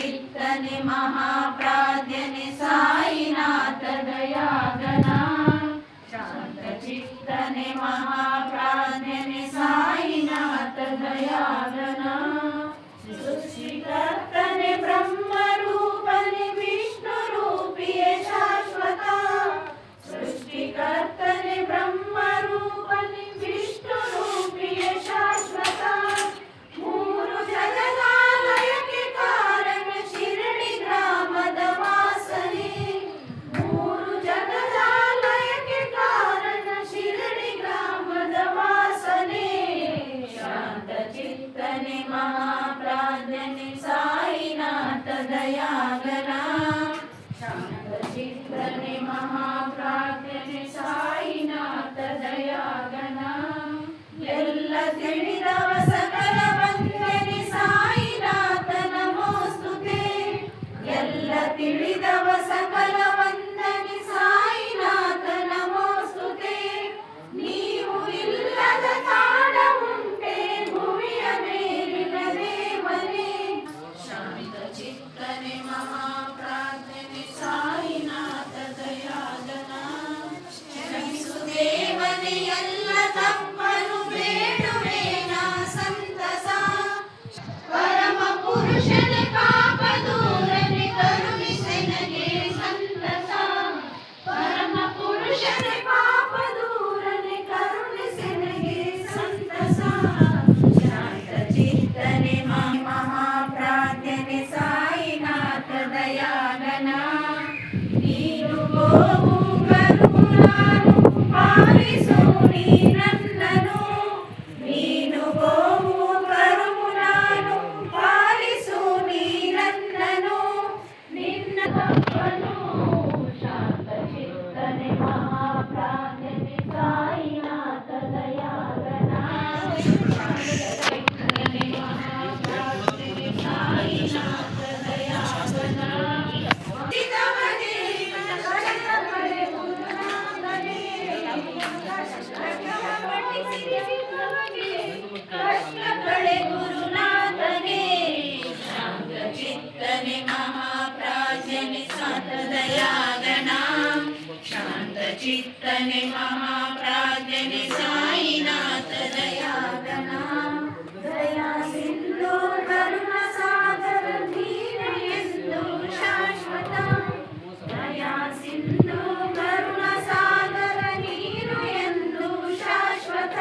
चित्तने महाप्राज्ञने साईनाथ दयागना शांत चित्तने महाप्राज्ञने साईनाथ दयागना सृष्टिकर्तने ब्रह्मरूपने विष्णुरूपिये शाश्वता सृष्टिकर्तने ब्रह्मरूपने विष्णुरूपिये शाश्वता ಮೂರು ಜಗದಾಲಯಕ್ಕೆ ಕಾರಣ ಶಿರಡಿ ಗ್ರಾಮದ ವಾಸನೆ ಮೂರು ಜಗದಾಲಯಕ್ಕೆ ಕಾರಣ ಶಿರಡಿ ಗ್ರಾಮದ ವಾಸನೆ ಶಾಂತ ಚಿತ್ತನೆ ಮಹಾಪ್ರಾಜ್ಞನೆ ಸಾಯಿನಾಥ ದಯಾಗನ ಶಾಂತ ಚಿತ್ತನೆ ಮಹಾಪ್ರಾಜ್ಞನೆ ಸಾಯಿನಾಥ ದಯಾಗನ ಎಲ್ಲ ತಿಳಿದವ ಸಕಲ ವಂದನೆ ಸಾಯಿನಾಥ ನಮೋಸ್ತುತೆ ಎಲ್ಲ ತಿಳಿದವ ಸಕಲ ವಂದನೆ ಸಾಯಿನಾಥ ನಮೋಸ್ತುತೆ ನೀವು ಇಲ್ಲದ ತಾಣ ಉಂಟೆ ಭುವಿಯ ಮೇಲಿನ ದೇವನೇ ಶಾಂತ ಚಿತ್ತನೆ ಮಹಾಪ್ರಾಜ್ಞನೆ ಸಾಯಿನಾಥ ದಯಾಗನ ಕ್ಷಮಿಸು ದೇವನೇ ಎಲ್ಲ ತಪ್ಪನು ಬೇಡುವೆ ನಾ ಸಂತಸ ಪರಮ ಪುರುಷನ ಪಾಪ ದೂರನೆ ಕರುಣಿಸೆ ನನಗೆ ಸಂತಸ ಪರಮ ಪುರುಷನ ಪಾಪ ದೂರನೆ ಕರುಣಿಸೆ ನನಗೆ ಸಂತಸ ಶಾಂತ ಚಿತ್ತನೆ ಮಹಾಪ್ರಾಜ್ಞನೆ ಸಾಯಿನಾಥ ದಯಾಗನ ನೀನು ಗೋವು ಕರುಣಾನು ಪಾಲಿಸು ನೀ ನನ್ನನು ನೀನು ಗೋವು ಕರುಣಾನು ಪಾಲಿಸು ನೀ ನನ್ನನು ನಿನ್ನ ತಪ್ಪನು ಶಾಂತ ಚಿತ್ತನೆ ಮಹಾಪ್ರಾಜ್ಞನೆ ಸಾಯಿನಾಥ ದಯಾಗನ ಶಾಂತ ಚಿತ್ತನೆ ಮಹಾಪ್ರಾಜ್ಞನೆ ಸಾಯಿನಾಥ ದಯಾಗನ ಕಳೆ ಗುರುನಾಥನೇ ಶಾಂತ ಚಿತ್ತನೆ ಮಹಾಪ್ರಾಜ್ಞನೆ ಸಾತ ದಯಾಗಣ ಶಾಂತ ಚಿತ್ತನೆ ಮಹಾಪ್ರಾಜ್ಞನೆ ಸಾಯಿನಾಥ ದಯಾಗಣ ದಯಾ ಸಿಂಧು ಕರುಣ ಸಾಗರ ಧೀರ ಎಂದು ಶಾಶ್ವತ ದಯಾ ಸಿಂಧು ಕರುಣ ಸಾಗರ ನೀರು ಎಂದು ಶಾಶ್ವತ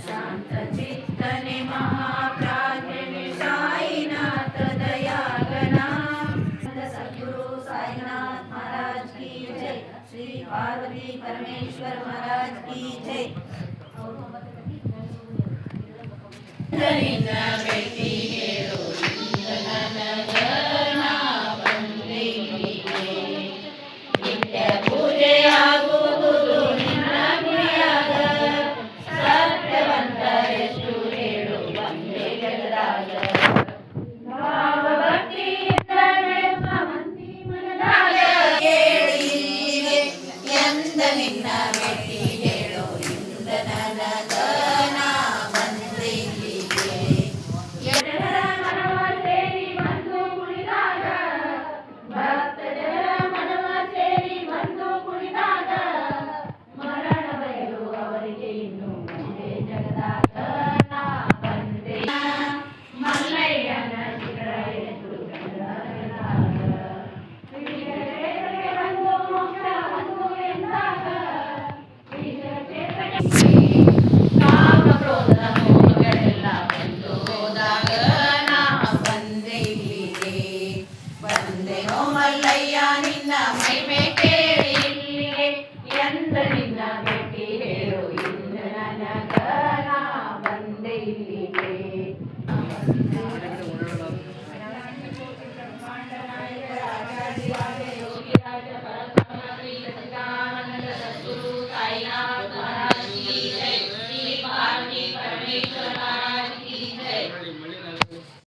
ಶಾಂತ ಚಿತ್ತನೆ ಮಹಾಪ್ರಾಜ್ಞನೆ ಸಾಯಿನಾಥ ದಯಾಗನ सद्गुरु साईनाथ महाराज की जय श्री पार्वती परमेश्वर महाराज की जय